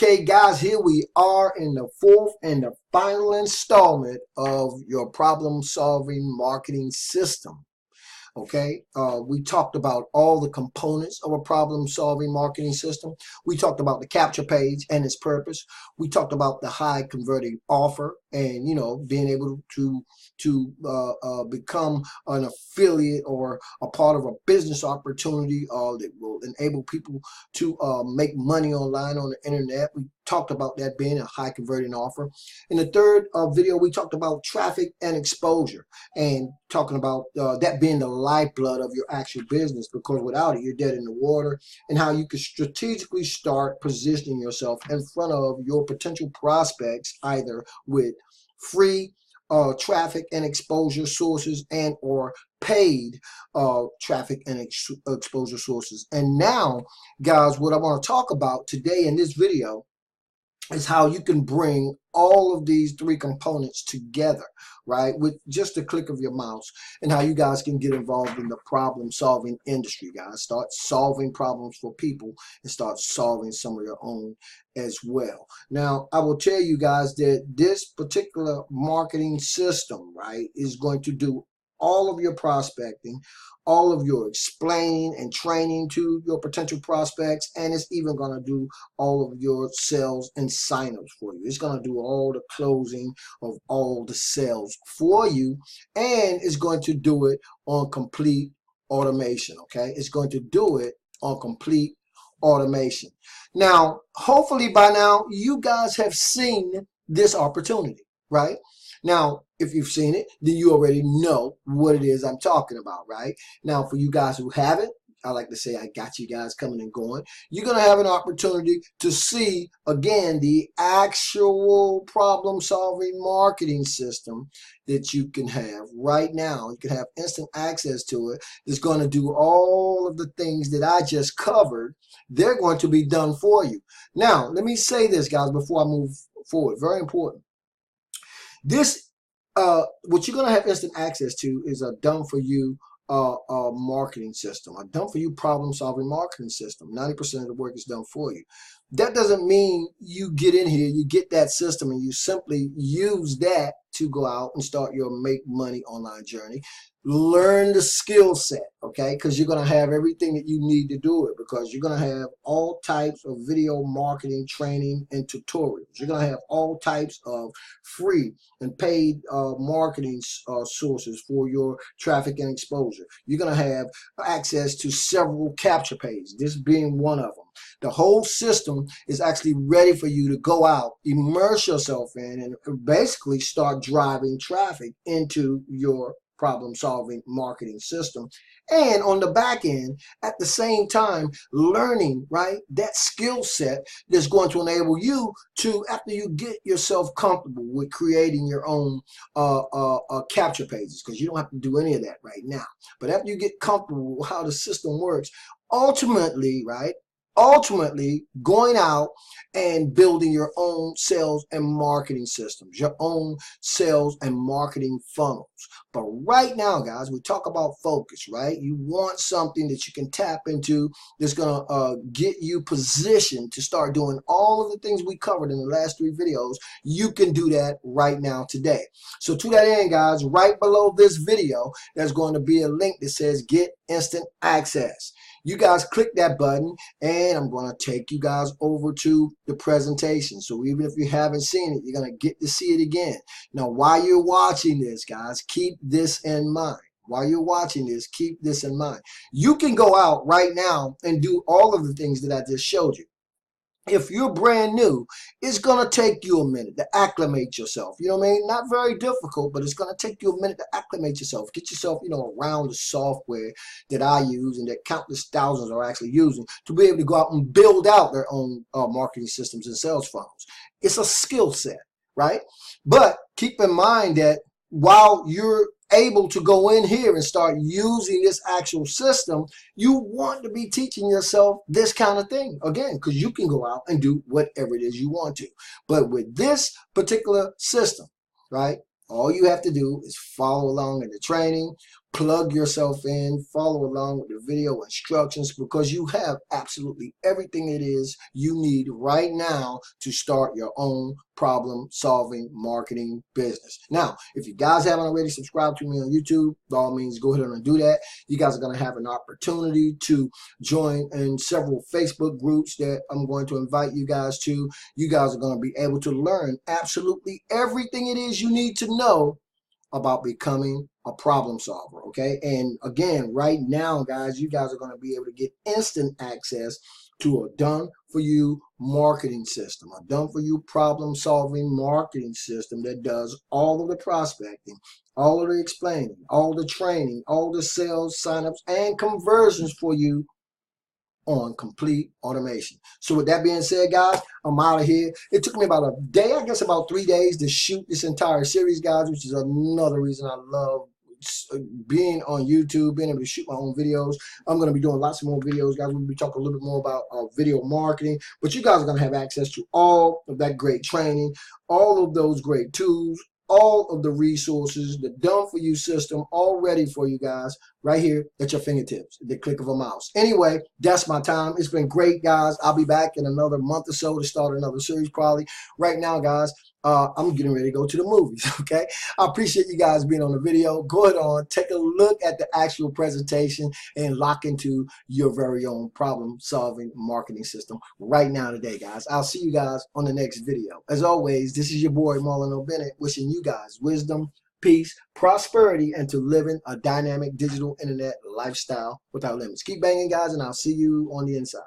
Okay, guys, here we are in the fourth and the final installment of your problem-solving marketing system. Okay, we talked about all the components of a problem-solving marketing system. We talked about the capture page and its purpose. We talked about the high converting offer and, being able to become an affiliate or a part of a business opportunity that will enable people to make money online on the internet. We talked about that being a high converting offer. In the third video, we talked about traffic and exposure and talking about that being the lifeblood of your actual business, because without it, you're dead in the water, and how you can strategically start positioning yourself in front of your potential prospects, either with free traffic and exposure sources and or paid traffic and exposure sources. And now, guys, what I want to talk about today in this video is how you can bring all of these three components together, right, with just a click of your mouse, and how you guys can get involved in the problem-solving industry, guys. Start solving problems for people and start solving some of your own as well. Now, I will tell you guys that this particular marketing system, right, is going to do all of your prospecting, all of your explaining and training to your potential prospects, and it's even going to do all of your sales and signups for you. It's going to do all the closing of all the sales for you, and it's going to do it on complete automation. Okay, it's going to do it on complete automation. Now, hopefully by now you guys have seen this opportunity, right? Now, if you've seen it, then you already know what it is I'm talking about, right? Now, for you guys who haven't, I like to say I got you guys coming and going. You're going to have an opportunity to see, again, the actual problem-solving marketing system that you can have right now. You can have instant access to it. It's going to do all of the things that I just covered. They're going to be done for you. Now, let me say this, guys, before I move forward. Very important. This, what you're going to have instant access to is a done-for-you marketing system, a done-for-you problem-solving marketing system. 90% of the work is done for you. That doesn't mean you get in here, you get that system, and you simply use that to go out and start your make money online journey. Learn the skill set, okay? Because you're going to have everything that you need to do it, because you're going to have all types of video marketing training and tutorials. You're going to have all types of free and paid marketing sources for your traffic and exposure. You're going to have access to several capture pages, this being one of them. The whole system is actually ready for you to go out, immerse yourself in, and basically start driving traffic into your problem-solving marketing system. And on the back end, at the same time, learning, right, that skill set that's going to enable you to, after you get yourself comfortable with creating your own capture pages, because you don't have to do any of that right now. But after you get comfortable with how the system works, ultimately, right, going out and building your own sales and marketing systems, your own sales and marketing funnels. But right now, guys, we talk about focus, right? You want something that you can tap into that's going to get you positioned to start doing all of the things we covered in the last 3 videos. You can do that right now today. So to that end, guys, right below this video, there's going to be a link that says Get Instant Access. You guys click that button, and I'm going to take you guys over to the presentation. So even if you haven't seen it, you're going to get to see it again. Now, while you're watching this, guys, keep this in mind. While you're watching this, keep this in mind. You can go out right now and do all of the things that I just showed you. If you're brand new, it's going to take you a minute to acclimate yourself. You know what I mean? Not very difficult, but it's going to take you a minute to acclimate yourself. Get yourself, around the software that I use and that countless thousands are actually using to be able to go out and build out their own marketing systems and sales funnels. It's a skill set, right? But keep in mind that while you're able to go in here and start using this actual system, you want to be teaching yourself this kind of thing, again, because you can go out and do whatever it is you want to. But with this particular system, right, all you have to do is follow along in the training, plug yourself in, follow along with the video instructions, because you have absolutely everything it is you need right now to start your own problem solving marketing business. Now, if you guys haven't already subscribed to me on YouTube, by all means, go ahead and do that. You guys are going to have an opportunity to join in several Facebook groups that I'm going to invite you guys to. You guys are going to be able to learn absolutely everything it is you need to know about becoming a problem solver. Okay, and again, right now, guys, you guys are going to be able to get instant access to a done for you marketing system, a done for you problem solving marketing system that does all of the prospecting, all of the explaining, all the training, all the sales signups and conversions for you on complete automation. So with that being said, guys, I'm out of here. It took me about a day, I guess about 3 days, to shoot this entire series, guys, which is another reason I love being on YouTube, being able to shoot my own videos. I'm going to be doing lots more videos, guys. We'll be talking a little bit more about video marketing, but you guys are going to have access to all of that great training, all of those great tools, all of the resources, the done for you system, all ready for you guys right here at your fingertips, the click of a mouse. Anyway, that's my time. It's been great, guys. I'll be back in another month or so to start another series probably. Right now, guys, I'm getting ready to go to the movies, okay? I appreciate you guys being on the video. Go ahead on, take a look at the actual presentation and lock into your very own problem-solving marketing system right now today, guys. I'll see you guys on the next video. As always, this is your boy, Marlon O'Bennett, wishing you guys wisdom, peace, prosperity, and to living a dynamic digital internet lifestyle without limits. Keep banging, guys, and I'll see you on the inside.